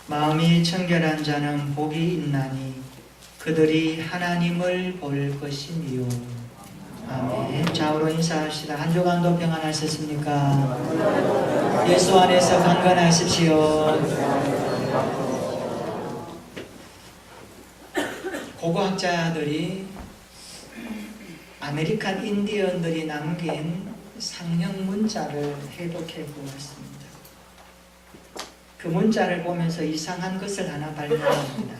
마음이 청결한 자는 복이 있나니 그들이 하나님을 볼 것이니요. 아멘. 좌우로 인사합시다. 한 주간도 평안하셨습니까? 예수 안에서 강건하십시오. 고고학자들이 아메리칸 인디언들이 남긴 상형 문자를 해독해 보았습니다. 그 문자를 보면서 이상한 것을 하나 발견합니다.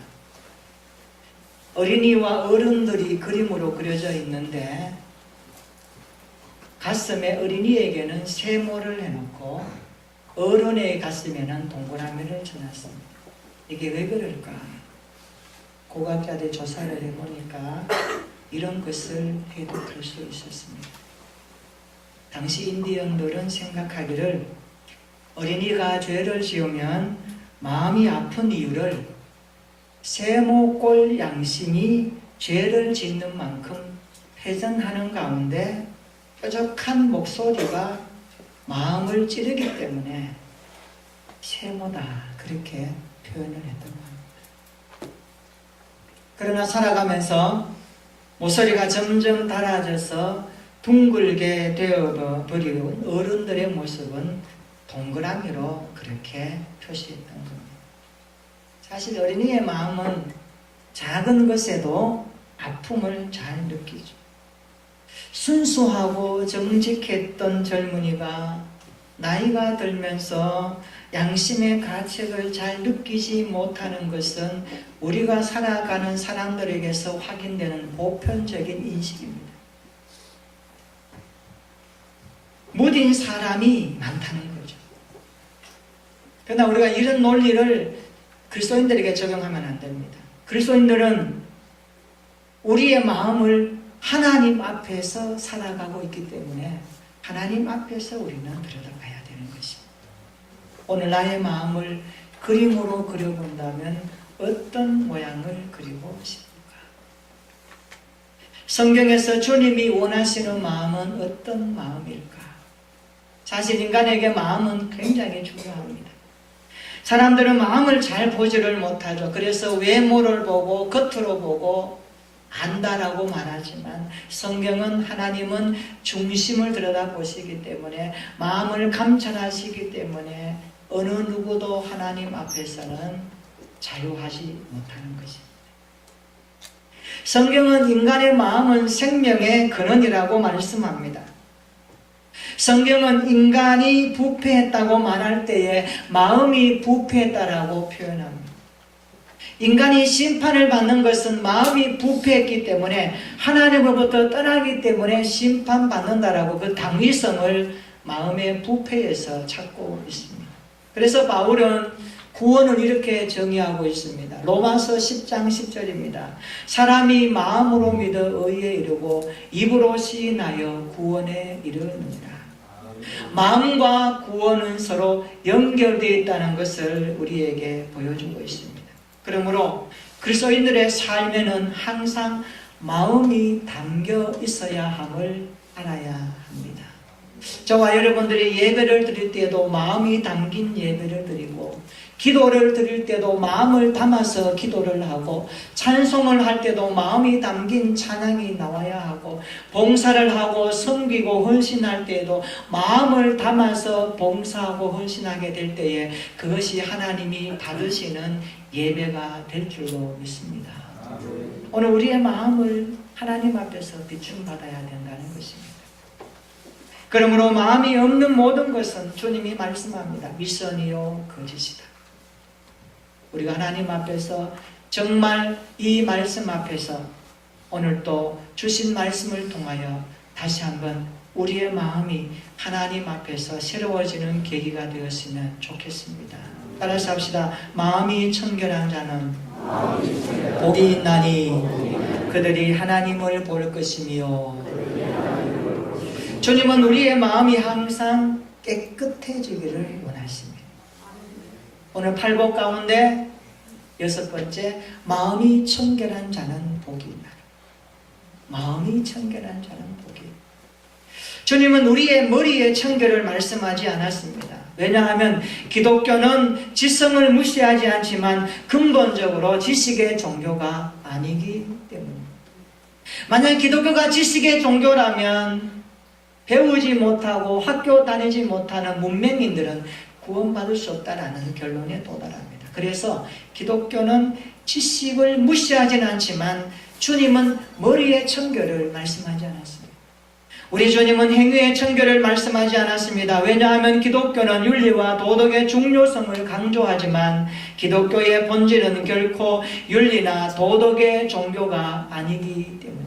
어린이와 어른들이 그림으로 그려져 있는데 가슴에 어린이에게는 세모를 해놓고 어른의 가슴에는 동그라미를 쳐놨습니다. 이게 왜 그럴까? 고고학자들이 조사를 해보니까 이런 것을 해독할 수 있었습니다. 당시 인디언들은 생각하기를 어린이가 죄를 지으면 마음이 아픈 이유를 세모꼴 양심이 죄를 짓는 만큼 회전하는 가운데 뾰족한 목소리가 마음을 찌르기 때문에 세모다 그렇게 표현을 했던 겁니다. 그러나 살아가면서 모서리가 점점 닳아져서 둥글게 되어버리는 어른들의 모습은 동그라미로 그렇게 표시했던 겁니다. 사실 어린이의 마음은 작은 것에도 아픔을 잘 느끼죠. 순수하고 정직했던 젊은이가 나이가 들면서 양심의 가책을 잘 느끼지 못하는 것은 우리가 살아가는 사람들에게서 확인되는 보편적인 인식입니다. 무딘 사람이 많다는 거죠. 그러나 우리가 이런 논리를 그리스도인들에게 적용하면 안 됩니다. 그리스도인들은 우리의 마음을 하나님 앞에서 살아가고 있기 때문에 하나님 앞에서 우리는 들여다봐야 되는 것입니다. 오늘 나의 마음을 그림으로 그려본다면 어떤 모양을 그리고 싶을까? 성경에서 주님이 원하시는 마음은 어떤 마음일까? 사실 인간에게 마음은 굉장히 중요합니다. 사람들은 마음을 잘 보지를 못하죠. 그래서 외모를 보고 겉으로 보고 안다라고 말하지만 성경은 하나님은 중심을 들여다보시기 때문에 마음을 감찰하시기 때문에 어느 누구도 하나님 앞에서는 자유하지 못하는 것입니다. 성경은 인간의 마음은 생명의 근원이라고 말씀합니다. 성경은 인간이 부패했다고 말할 때에 마음이 부패했다라고 표현합니다. 인간이 심판을 받는 것은 마음이 부패했기 때문에 하나님으로부터 떠나기 때문에 심판받는다라고 그 당위성을 마음의 부패에서 찾고 있습니다. 그래서 바울은 구원을 이렇게 정의하고 있습니다. 로마서 10장 10절입니다. 사람이 마음으로 믿어 의에 이르고 입으로 시인하여 구원에 이르느니라. 마음과 구원은 서로 연결되어 있다는 것을 우리에게 보여주고 있습니다. 그러므로 그리스도인들의 삶에는 항상 마음이 담겨 있어야 함을 알아야 합니다. 저와 여러분들이 예배를 드릴 때에도 마음이 담긴 예배를 드리고 기도를 드릴 때도 마음을 담아서 기도를 하고 찬송을 할 때도 마음이 담긴 찬양이 나와야 하고 봉사를 하고 섬기고 헌신할 때에도 마음을 담아서 봉사하고 헌신하게 될 때에 그것이 하나님이 받으시는 예배가 될 줄로 믿습니다. 오늘 우리의 마음을 하나님 앞에서 비춤받아야 된다는 것입니다. 그러므로 마음이 없는 모든 것은 주님이 말씀합니다. 위선이요 거짓이다. 우리가 하나님 앞에서 정말 이 말씀 앞에서 오늘 또 주신 말씀을 통하여 다시 한번 우리의 마음이 하나님 앞에서 새로워지는 계기가 되었으면 좋겠습니다. 따라서 합시다. 마음이 청결한 자는 복이 있나니 그들이 하나님을 볼 것이며. 주님은 우리의 마음이 항상 깨끗해지기를 원하십니다. 오늘 팔복 가운데 6번째, 마음이 청결한 자는 복이 있나니. 마음이 청결한 자는 복이. 주님은 우리의 머리의 청결을 말씀하지 않았습니다. 왜냐하면 기독교는 지성을 무시하지 않지만 근본적으로 지식의 종교가 아니기 때문입니다. 만약 기독교가 지식의 종교라면 배우지 못하고 학교 다니지 못하는 문맹인들은 구원받을 수 없다라는 결론에 도달합니다. 그래서 기독교는 지식을 무시하지는 않지만 주님은 머리의 청결을 말씀하지 않았습니다. 우리 주님은 행위의 청결을 말씀하지 않았습니다. 왜냐하면 기독교는 윤리와 도덕의 중요성을 강조하지만 기독교의 본질은 결코 윤리나 도덕의 종교가 아니기 때문입니다.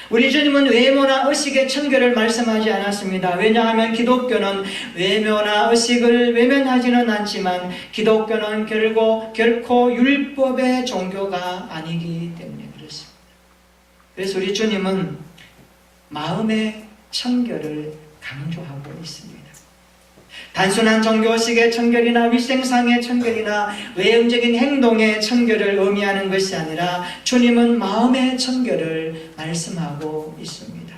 우리 주님은 외모나 의식의 청결을 말씀하지 않았습니다. 왜냐하면 기독교는 외모나 의식을 외면하지는 않지만 기독교는 결코 율법의 종교가 아니기 때문에 그렇습니다. 그래서 우리 주님은 마음의 청결을 강조하고 있습니다. 단순한 종교식의 청결이나 위생상의 청결이나 외형적인 행동의 청결을 의미하는 것이 아니라 주님은 마음의 청결을 말씀하고 있습니다.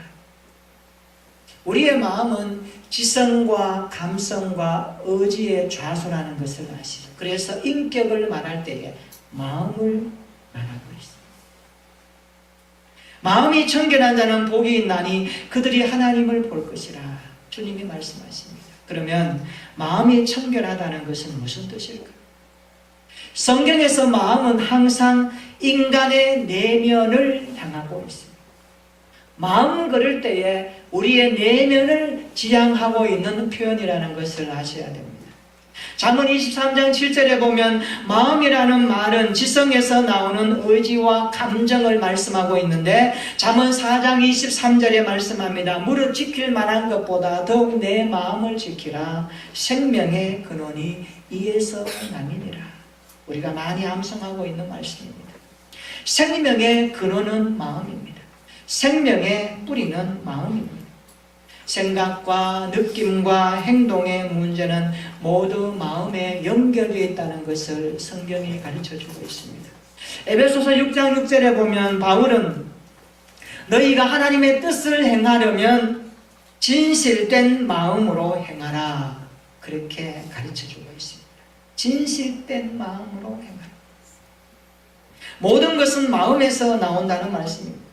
우리의 마음은 지성과 감성과 의지에 좌선하는 것을 아시죠. 그래서 인격을 말할 때에 마음을 말하고 있습니다. 마음이 청결한 자는 복이 있나니 그들이 하나님을 볼 것이라 주님이 말씀하십니다. 그러면 마음이 청결하다는 것은 무슨 뜻일까요? 성경에서 마음은 항상 인간의 내면을 향하고 있습니다. 마음을 걸을 때에 우리의 내면을 지향하고 있는 표현이라는 것을 아셔야 됩니다. 잠언 23장 7절에 보면 마음이라는 말은 지성에서 나오는 의지와 감정을 말씀하고 있는데 잠언 4장 23절에 말씀합니다. 무릇 지킬 만한 것보다 더욱 내 마음을 지키라. 생명의 근원이 이에서 남이니라. 우리가 많이 암송하고 있는 말씀입니다. 생명의 근원은 마음입니다. 생명의 뿌리는 마음입니다. 생각과 느낌과 행동의 문제는 모두 마음에 연결되어 있다는 것을 성경이 가르쳐주고 있습니다. 에베소서 6장 6절에 보면 바울은 너희가 하나님의 뜻을 행하려면 진실된 마음으로 행하라 그렇게 가르쳐주고 있습니다. 진실된 마음으로 행하라. 모든 것은 마음에서 나온다는 말씀입니다.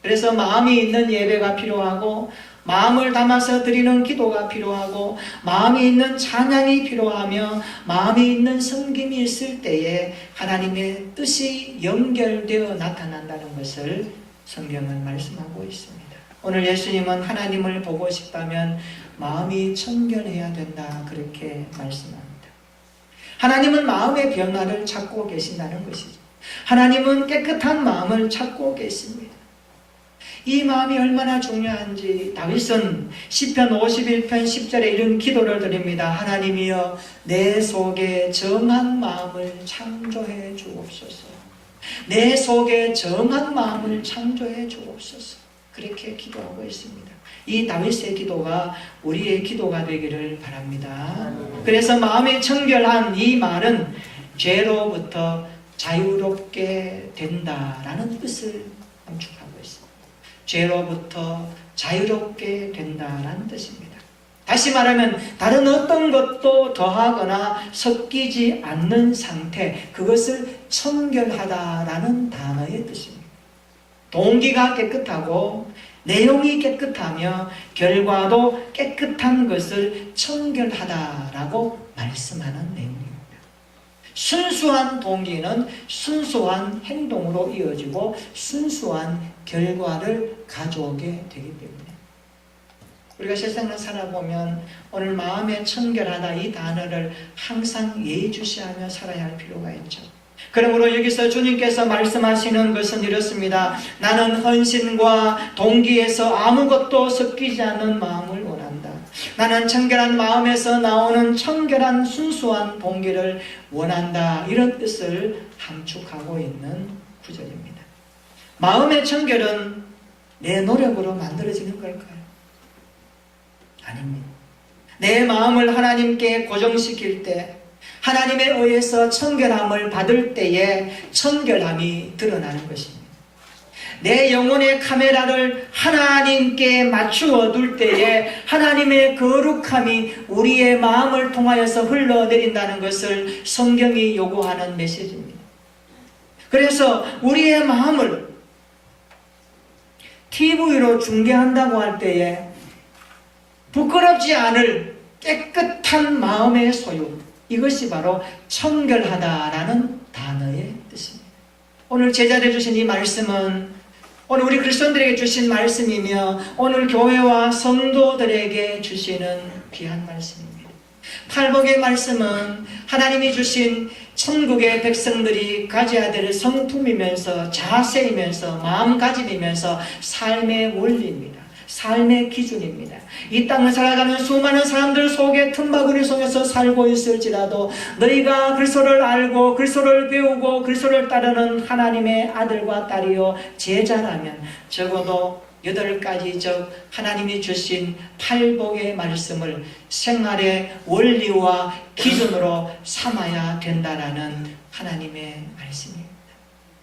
그래서 마음이 있는 예배가 필요하고 마음을 담아서 드리는 기도가 필요하고 마음이 있는 찬양이 필요하며 마음이 있는 섬김이 있을 때에 하나님의 뜻이 연결되어 나타난다는 것을 성경은 말씀하고 있습니다. 오늘 예수님은 하나님을 보고 싶다면 마음이 청결해야 된다 그렇게 말씀합니다. 하나님은 마음의 변화를 찾고 계신다는 것이죠. 하나님은 깨끗한 마음을 찾고 계십니다. 이 마음이 얼마나 중요한지 다윗은 시편 51편 10절에 이런 기도를 드립니다. 하나님이여 내 속에 정한 마음을 창조해 주옵소서. 내 속에 정한 마음을 창조해 주옵소서. 그렇게 기도하고 있습니다. 이 다윗의 기도가 우리의 기도가 되기를 바랍니다. 그래서 마음이 청결한 이 말은 죄로부터 자유롭게 된다라는 뜻을 함축합니다. 죄로부터 자유롭게 된다는 뜻입니다. 다시 말하면 다른 어떤 것도 더하거나 섞이지 않는 상태, 그것을 청결하다라는 단어의 뜻입니다. 동기가 깨끗하고 내용이 깨끗하며 결과도 깨끗한 것을 청결하다라고 말씀하는 내용입니다. 순수한 동기는 순수한 행동으로 이어지고 순수한 결과를 가져오게 되기 때문에 우리가 세상을 살아보면 오늘 마음에 청결하다 이 단어를 항상 예의주시하며 살아야 할 필요가 있죠. 그러므로 여기서 주님께서 말씀하시는 것은 이렇습니다. 나는 헌신과 동기에서 아무것도 섞이지 않는 마음을 원한다. 나는 청결한 마음에서 나오는 청결한 순수한 동기를 원한다. 이런 뜻을 함축하고 있는 구절입니다. 마음의 청결은 내 노력으로 만들어지는 걸까요? 아닙니다. 내 마음을 하나님께 고정시킬 때 하나님에 의해서 청결함을 받을 때에 청결함이 드러나는 것입니다. 내 영혼의 카메라를 하나님께 맞추어 둘 때에 하나님의 거룩함이 우리의 마음을 통하여서 흘러내린다는 것을 성경이 요구하는 메시지입니다. 그래서 우리의 마음을 TV로 중계한다고 할 때에 부끄럽지 않을 깨끗한 마음의 소유, 이것이 바로 청결하다라는 단어의 뜻입니다. 오늘 제자들에 주신 이 말씀은 오늘 우리 그리스도인들에게 주신 말씀이며 오늘 교회와 성도들에게 주시는 귀한 말씀입니다. 팔복의 말씀은 하나님이 주신 천국의 백성들이 가져야 될 성품이면서 자세이면서 마음가짐이면서 삶의 원리입니다. 삶의 기준입니다. 이 땅을 살아가는 수많은 사람들 속에 틈바구니 속에서 살고 있을지라도 너희가 그리스도를 알고 그리스도를 배우고 그리스도를 따르는 하나님의 아들과 딸이요 제자라면 적어도 8가지 즉 하나님이 주신 팔복의 말씀을 생활의 원리와 기준으로 삼아야 된다라는 하나님의 말씀입니다.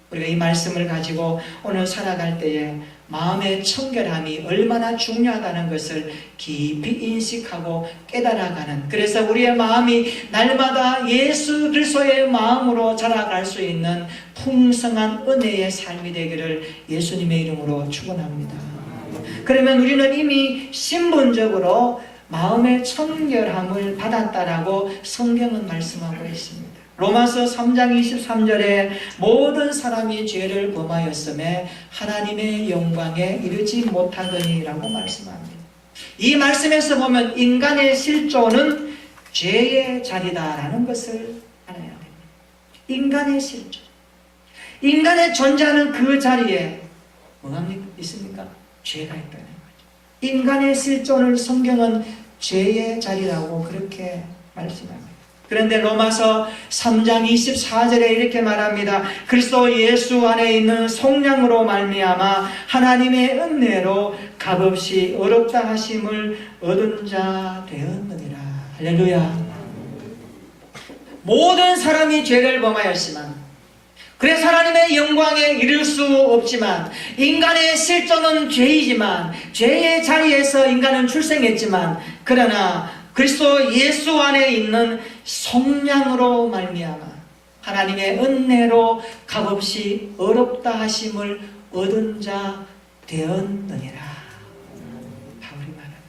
우리가 이 말씀을 가지고 오늘 살아갈 때에 마음의 청결함이 얼마나 중요하다는 것을 깊이 인식하고 깨달아가는, 그래서 우리의 마음이 날마다 예수 그리스도의 마음으로 자라갈 수 있는 풍성한 은혜의 삶이 되기를 예수님의 이름으로 축원합니다. 그러면 우리는 이미 신분적으로 마음의 청결함을 받았다라고 성경은 말씀하고 있습니다. 로마서 3장 23절에 모든 사람이 죄를 범하였음에 하나님의 영광에 이르지 못하더니라고 말씀합니다. 이 말씀에서 보면 인간의 실존은 죄의 자리다라는 것을 알아야 됩니다. 인간의 실존, 인간의 존재하는 그 자리에 뭐가 있습니까? 죄가 있다는 거죠. 인간의 실존을 성경은 죄의 자리라고 그렇게 말씀합니다. 그런데 로마서 3장 24절에 이렇게 말합니다. 그리스도 예수 안에 있는 속량으로 말미암아 하나님의 은혜로 값없이 어렵다 하심을 얻은 자 되었느니라. 할렐루야. 모든 사람이 죄를 범하였지만, 그래서 하나님의 영광에 이를 수 없지만, 인간의 실존은 죄이지만, 죄의 자리에서 인간은 출생했지만, 그러나 그리스도 예수 안에 있는 속량으로 말미암아 하나님의 은혜로 값없이 어렵다 하심을 얻은 자 되었느니라. 바울이 말합니다.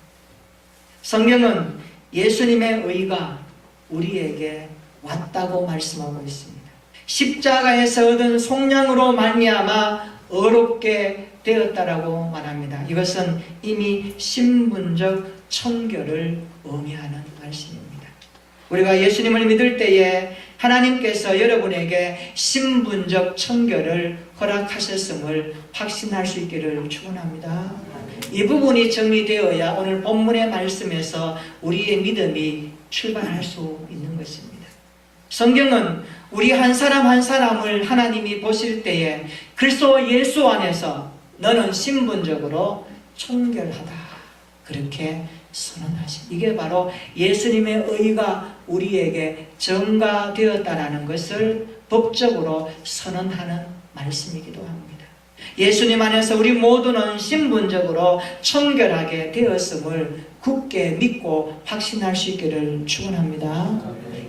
성경은 예수님의 의가 우리에게 왔다고 말씀하고 있습니다. 십자가에서 얻은 속량으로 말미암아 어렵게 되었다라고 말합니다. 이것은 이미 신분적 청결을 의미하는 말씀입니다. 우리가 예수님을 믿을 때에 하나님께서 여러분에게 신분적 청결을 허락하셨음을 확신할 수 있기를 축원합니다. 이 부분이 정리되어야 오늘 본문의 말씀에서 우리의 믿음이 출발할 수 있는 것입니다. 성경은 우리 한 사람 한 사람을 하나님이 보실 때에 그리스도 예수 안에서 너는 신분적으로 청결하다, 그렇게 선언하신, 이게 바로 예수님의 의가 우리에게 전가되었다라는 것을 법적으로 선언하는 말씀이기도 합니다. 예수님 안에서 우리 모두는 신분적으로 청결하게 되었음을 굳게 믿고 확신할 수 있기를 축원합니다.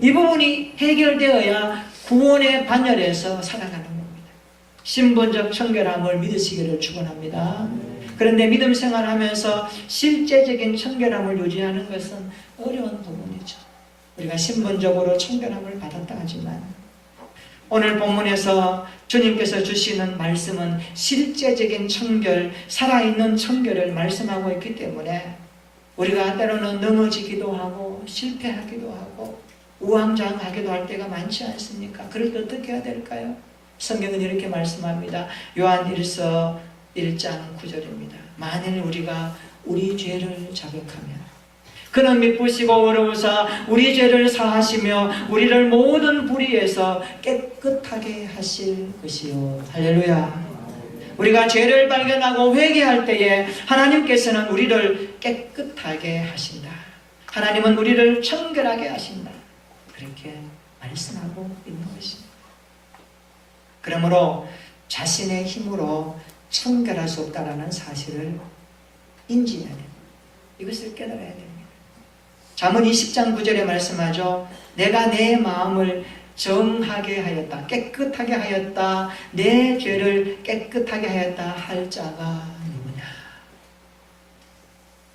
이 부분이 해결되어야 구원의 반열에서 살아가는 겁니다. 신분적 청결함을 믿으시기를 축원합니다. 그런데 믿음 생활하면서 실제적인 청결함을 유지하는 것은 어려운 부분이죠. 우리가 신분적으로 청결함을 받았다 하지만 오늘 본문에서 주님께서 주시는 말씀은 실제적인 청결, 살아있는 청결을 말씀하고 있기 때문에 우리가 때로는 넘어지기도 하고 실패하기도 하고 우왕좌왕하기도 할 때가 많지 않습니까? 그럴 때 어떻게 해야 될까요? 성경은 이렇게 말씀합니다. 요한 1서 1장 9절입니다. 만일 우리가 우리 죄를 자백하면 그는 미쁘시고 어려우사 우리 죄를 사하시며 우리를 모든 불의에서 깨끗하게 하실 것이요. 할렐루야. 우리가 죄를 발견하고 회개할 때에 하나님께서는 우리를 깨끗하게 하신다. 하나님은 우리를 청결하게 하신다. 그렇게 말씀하고 있는 것입니다. 그러므로 자신의 힘으로 청결할 수 없다라는 사실을 인지해야 됩니다. 이것을 깨달아야 됩니다. 잠언 20장 9절에 말씀하죠. 내가 내 마음을 정하게 하였다, 깨끗하게 하였다, 내 죄를 깨끗하게 하였다 할 자가 누구냐.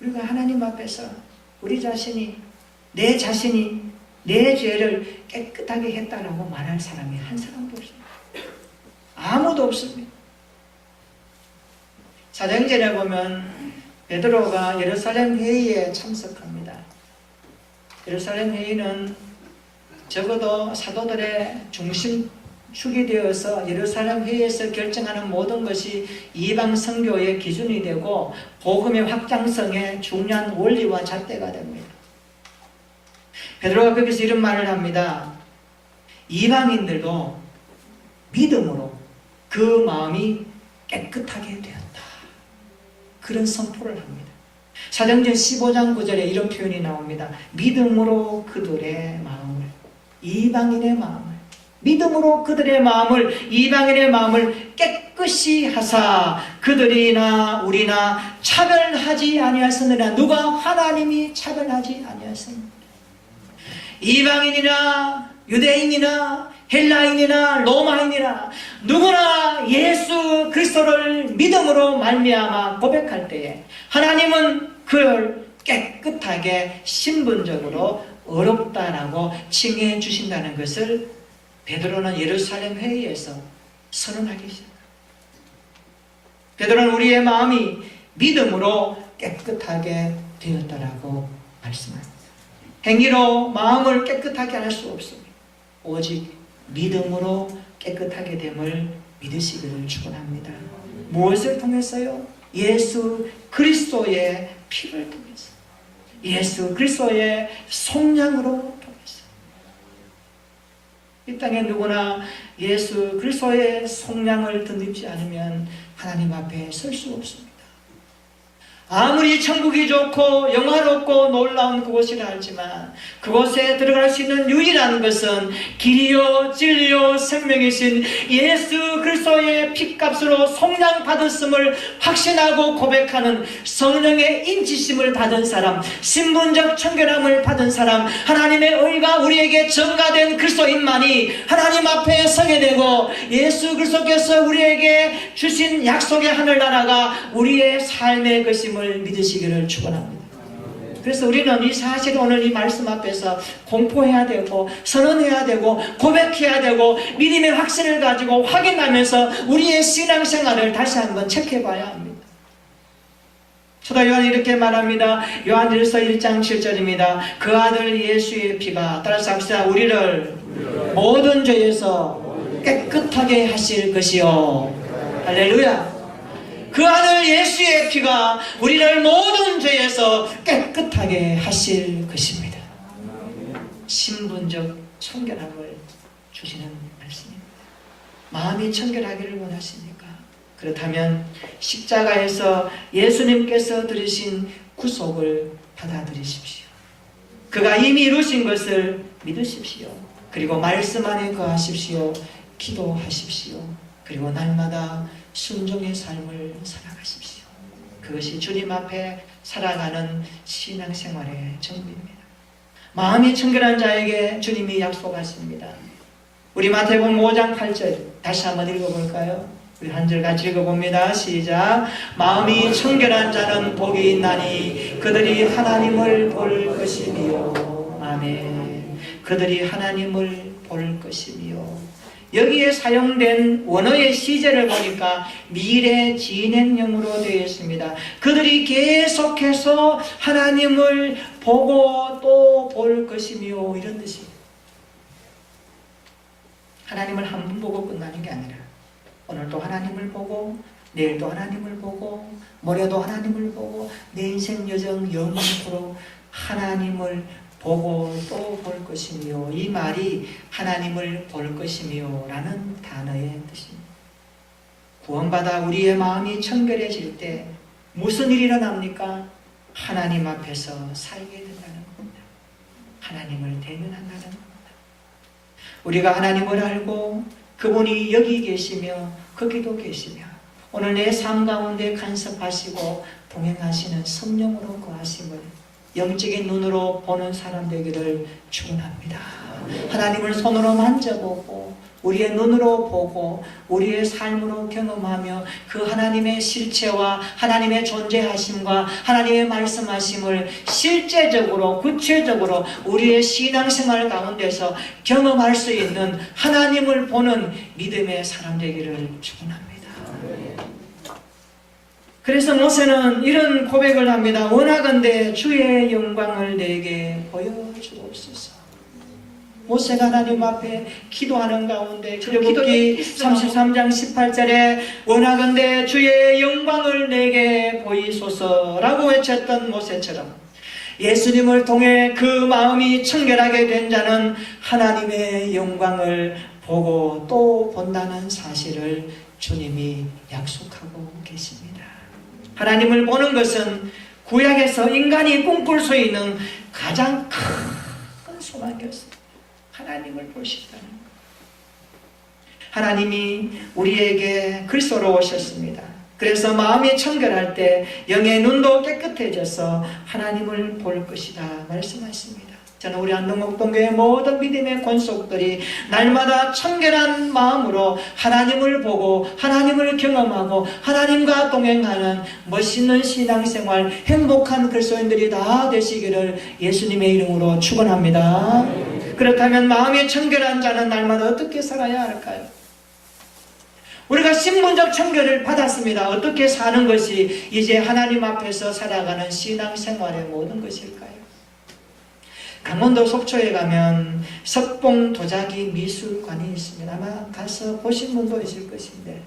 우리가 하나님 앞에서 우리 자신이 내 죄를 깨끗하게 했다라고 말할 사람이 한 사람도 없습니다. 아무도 없습니다. 사도행전에 보면 베드로가 예루살렘 회의에 참석합니다. 예루살렘 회의는 적어도 사도들의 중심축이 되어서 예루살렘 회의에서 결정하는 모든 것이 이방 선교의 기준이 되고 복음의 확장성의 중요한 원리와 잣대가 됩니다. 베드로가 거기서 이런 말을 합니다. 이방인들도 믿음으로 그 마음이 깨끗하게 되었다. 그런 선포를 합니다. 사도행전 15장 9절에 이런 표현이 나옵니다. 믿음으로 그들의 마음을, 이방인의 마음을, 믿음으로 그들의 마음을, 이방인의 마음을 깨끗이 하사 그들이나 우리나 차별하지 아니하였느니라. 누가? 하나님이 차별하지 아니하였느니라. 이방인이나 유대인이나 헬라인이나 로마인이나 누구나 예수 그리스도를 믿음으로 말미암아 고백할 때에 하나님은 그를 깨끗하게 신분적으로 어렵다라고 칭해 주신다는 것을 베드로는 예루살렘 회의에서 선언하기 시작합니다. 베드로는 우리의 마음이 믿음으로 깨끗하게 되었다라고 말씀합니다. 행위로 마음을 깨끗하게 할 수 없습니다. 오직 믿음으로 깨끗하게 됨을 믿으시기를 축원합니다. 무엇을 통해서요? 예수 그리스도의 피를 통해서, 예수 그리스도의 속량으로 통해서. 이 땅에 누구나 예수 그리스도의 속량을 덧입지 않으면 하나님 앞에 설 수 없습니다. 아무리 천국이 좋고 영화롭고 놀라운 그곳이라 할지만 그곳에 들어갈 수 있는 유일한 것은 길이요 진리요 생명이신 예수 그리스도의 핏값으로 속량 받았음을 확신하고 고백하는 성령의 인치심을 받은 사람, 신분적 청결함을 받은 사람, 하나님의 의가 우리에게 전가된 그리스도인만이 하나님 앞에 서게 되고 예수 그리스도께서 우리에게 주신 약속의 하늘나라가 우리의 삶의 것임을 믿으시기를 축원합니다. 그래서 우리는 이 사실 오늘 이 말씀 앞에서 공포해야 되고 선언해야 되고 고백해야 되고 믿음의 확신을 가지고 확인하면서 우리의 신앙생활을 다시 한번 체크해 봐야 합니다. 사도 요한이 이렇게 말합니다. 요한일서 1장 7절입니다. 그 아들 예수의 피가, 따라서 합시다. 우리를 모든 죄에서 깨끗하게 하실 것이요. 할렐루야. 그 아들 예수의 피가 우리를 모든 죄에서 깨끗하게 하실 것입니다. 신분적 청결함을 주시는 말씀입니다. 마음이 청결하기를 원하십니까? 그렇다면 십자가에서 예수님께서 들으신 구속을 받아들이십시오. 그가 이미 이루신 것을 믿으십시오. 그리고 말씀 안에 거하십시오. 기도하십시오. 그리고 날마다 순종의 삶을 살아가십시오. 그것이 주님 앞에 살아가는 신앙생활의 전부입니다. 마음이 청결한 자에게 주님이 약속하십니다. 우리 마태복음 5장 8절 다시 한번 읽어볼까요? 우리 한 절 같이 읽어봅니다. 시작. 마음이 청결한 자는 복이 있나니 그들이 하나님을 볼 것이며. 아멘. 그들이 하나님을 볼 것이며. 여기에 사용된 원어의 시제를 보니까 미래 진행형으로 되어 있습니다. 그들이 계속해서 하나님을 보고 또 볼 것이며 이런 뜻이에요. 하나님을 한 번 보고 끝나는 게 아니라 오늘도 하나님을 보고 내일도 하나님을 보고 모레도 하나님을 보고 내 인생 여정 영원토록 하나님을 보고 또 볼 것이며, 이 말이 하나님을 볼 것이며 라는 단어의 뜻입니다. 구원받아 우리의 마음이 청결해질 때 무슨 일이 일어납니까? 하나님 앞에서 살게 된다는 겁니다. 하나님을 대면한다는 겁니다. 우리가 하나님을 알고 그분이 여기 계시며 거기도 계시며 오늘 내 삶 가운데 간섭하시고 동행하시는 성령으로 거하심을 영적인 눈으로 보는 사람 되기를 축원합니다. 하나님을 손으로 만져보고 우리의 눈으로 보고 우리의 삶으로 경험하며 그 하나님의 실체와 하나님의 존재하심과 하나님의 말씀하심을 실제적으로 구체적으로 우리의 신앙생활 가운데서 경험할 수 있는 하나님을 보는 믿음의 사람 되기를 축원합니다. 그래서 모세는 이런 고백을 합니다. 원하건대 주의 영광을 내게 보여주옵소서. 모세가 하나님 앞에 기도하는 가운데 출애굽기 33장 18절에 원하건대 주의 영광을 내게 보이소서라고 외쳤던 모세처럼 예수님을 통해 그 마음이 청결하게 된 자는 하나님의 영광을 보고 또 본다는 사실을 주님이 약속하고 계십니다. 하나님을 보는 것은 구약에서 인간이 꿈꿀 수 있는 가장 큰 소망이었습니다. 하나님을 보시다는 것. 하나님이 우리에게 그리스도로 오셨습니다. 그래서 마음이 청결할 때 영의 눈도 깨끗해져서 하나님을 볼 것이다 말씀하십니다. 저는 우리 안동목동교회 모든 믿음의 권속들이 날마다 청결한 마음으로 하나님을 보고 하나님을 경험하고 하나님과 동행하는 멋있는 신앙생활 행복한 그리스도인들이 다 되시기를 예수님의 이름으로 축원합니다. 그렇다면 마음이 청결한 자는 날마다 어떻게 살아야 할까요? 우리가 신분적 청결을 받았습니다. 어떻게 사는 것이 이제 하나님 앞에서 살아가는 신앙생활의 모든 것일까요? 강원도 속초에 가면 석봉 도자기 미술관이 있습니다. 아마 가서 보신 분도 있을 것인데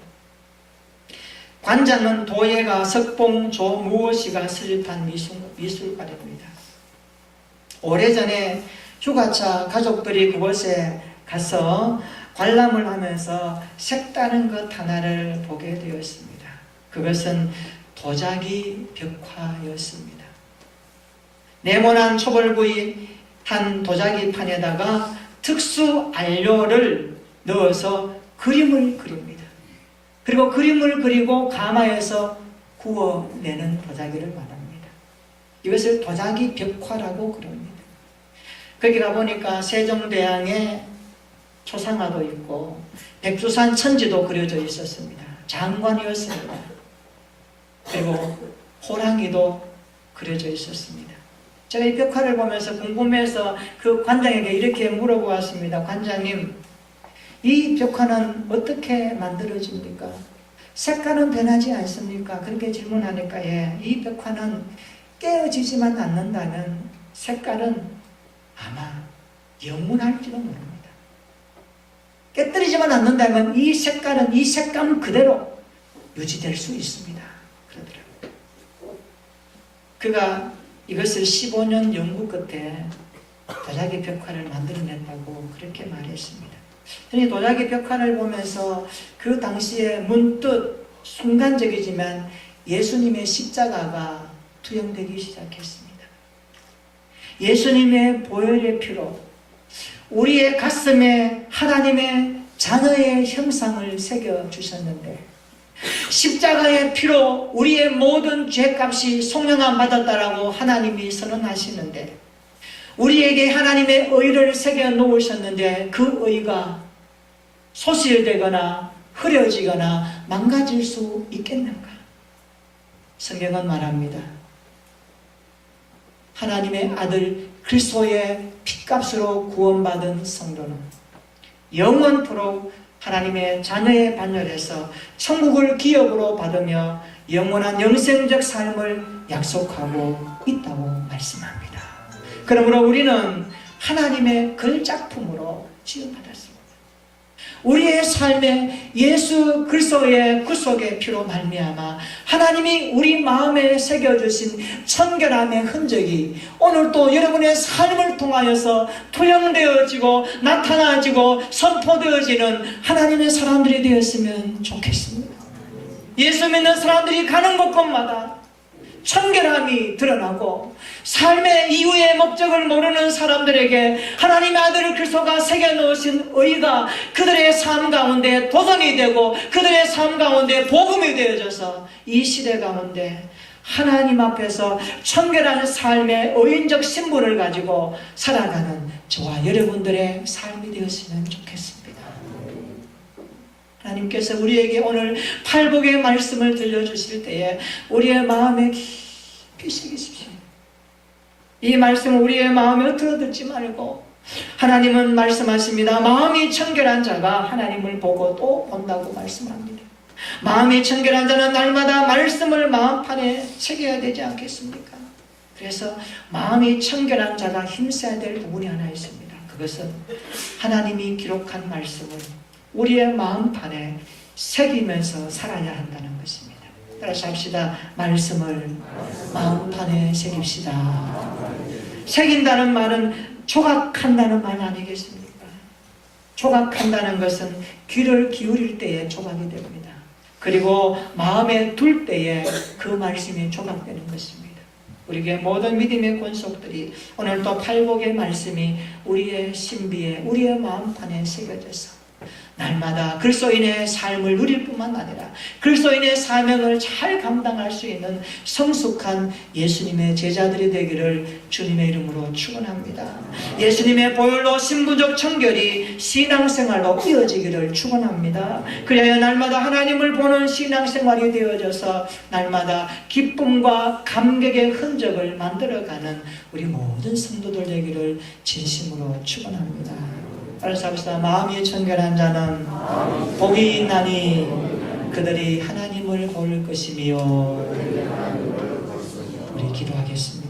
관장은 도예가 석봉 조무엇이가 설립한 미술관입니다. 오래전에 휴가차 가족들이 그곳에 가서 관람을 하면서 색다른 것 하나를 보게 되었습니다. 그것은 도자기 벽화였습니다. 네모난 초벌구이 한 도자기 판에다가 특수 안료를 넣어서 그림을 그립니다. 그리고 그림을 그리고 가마에서 구워내는 도자기를 말합니다. 이것을 도자기 벽화라고 그럽니다. 거기 가보니까 세종대왕의 초상화도 있고 백두산 천지도 그려져 있었습니다. 장관이었습니다. 그리고 호랑이도 그려져 있었습니다. 제가 이 벽화를 보면서 궁금해서 그 관장에게 이렇게 물어보았습니다. 관장님, 이 벽화는 어떻게 만들어집니까? 색깔은 변하지 않습니까? 그렇게 질문하니까 이 벽화는 깨어지지만 않는다면 색깔은 아마 영원할지도 모릅니다. 깨뜨리지만 않는다면 이 색깔은 이 색감 그대로 유지될 수 있습니다. 그러더라고요. 그가 이것을 15년 연구 끝에 도자기 벽화를 만들어냈다고 그렇게 말했습니다. 저는 도자기 벽화를 보면서 그 당시에 문득 순간적이지만 예수님의 십자가가 투영되기 시작했습니다. 예수님의 보혈의 피로 우리의 가슴에 하나님의 자녀의 형상을 새겨주셨는데 십자가의 피로 우리의 모든 죄값이 속량함 받았다라고 하나님이 선언하시는데 우리에게 하나님의 의를 새겨 놓으셨는데 그 의가 소실되거나 흐려지거나 망가질 수 있겠는가? 성경은 말합니다. 하나님의 아들 그리스도의 핏값으로 구원받은 성도는 영원토록 하나님의 자녀의 반열에서 천국을 기업으로 받으며 영원한 영생적 삶을 약속하고 있다고 말씀합니다. 그러므로 우리는 하나님의 걸작품으로 지음받았습니다. 우리의 삶에 예수 그리스도의 구속의 피로 말미암아 하나님이 우리 마음에 새겨주신 청결함의 흔적이 오늘 또 여러분의 삶을 통하여서 투영되어지고 나타나지고 선포되어지는 하나님의 사람들이 되었으면 좋겠습니다. 예수 믿는 사람들이 가는 곳곳마다 청결함이 드러나고 삶의 이유의 목적을 모르는 사람들에게 하나님의 아들 그리스도가 새겨놓으신 의가 그들의 삶 가운데 도전이 되고 그들의 삶 가운데 복음이 되어져서 이 시대 가운데 하나님 앞에서 청결한 삶의 의인적 신분을 가지고 살아가는 저와 여러분들의 삶이 되었으면 좋겠습니다. 하나님께서 우리에게 오늘 팔복의 말씀을 들려주실 때에 우리의 마음에 깊이 새기십시오. 이 말씀을 우리의 마음에 흩어 듣지 말고 하나님은 말씀하십니다. 마음이 청결한 자가 하나님을 보고 또 본다고 말씀합니다. 마음이 청결한 자는 날마다 말씀을 마음판에 새겨야 되지 않겠습니까? 그래서 마음이 청결한 자가 힘써야 될 부분이 하나 있습니다. 그것은 하나님이 기록한 말씀을 우리의 마음판에 새기면서 살아야 한다는 것입니다. 따라서 합시다. 말씀을 마음판에 새깁시다. 새긴다는 말은 조각한다는 말 아니겠습니까? 조각한다는 것은 귀를 기울일 때에 조각이 됩니다. 그리고 마음에 둘 때에 그 말씀이 조각되는 것입니다. 우리에게 모든 믿음의 권속들이 오늘 또 팔복의 말씀이 우리의 신비에 우리의 마음판에 새겨져서 날마다 그리스도인의 삶을 누릴 뿐만 아니라 그리스도인의 사명을 잘 감당할 수 있는 성숙한 예수님의 제자들이 되기를 주님의 이름으로 축원합니다. 예수님의 보혈로 신분적 청결이 신앙생활로 이어지기를 축원합니다. 그래야 날마다 하나님을 보는 신앙생활이 되어져서 날마다 기쁨과 감격의 흔적을 만들어가는 우리 모든 성도들 되기를 진심으로 축원합니다. 따라서 합시다. 마음이 청결한 자는 복이 있나니 그들이 하나님을 볼 것이며. 우리 기도하겠습니다.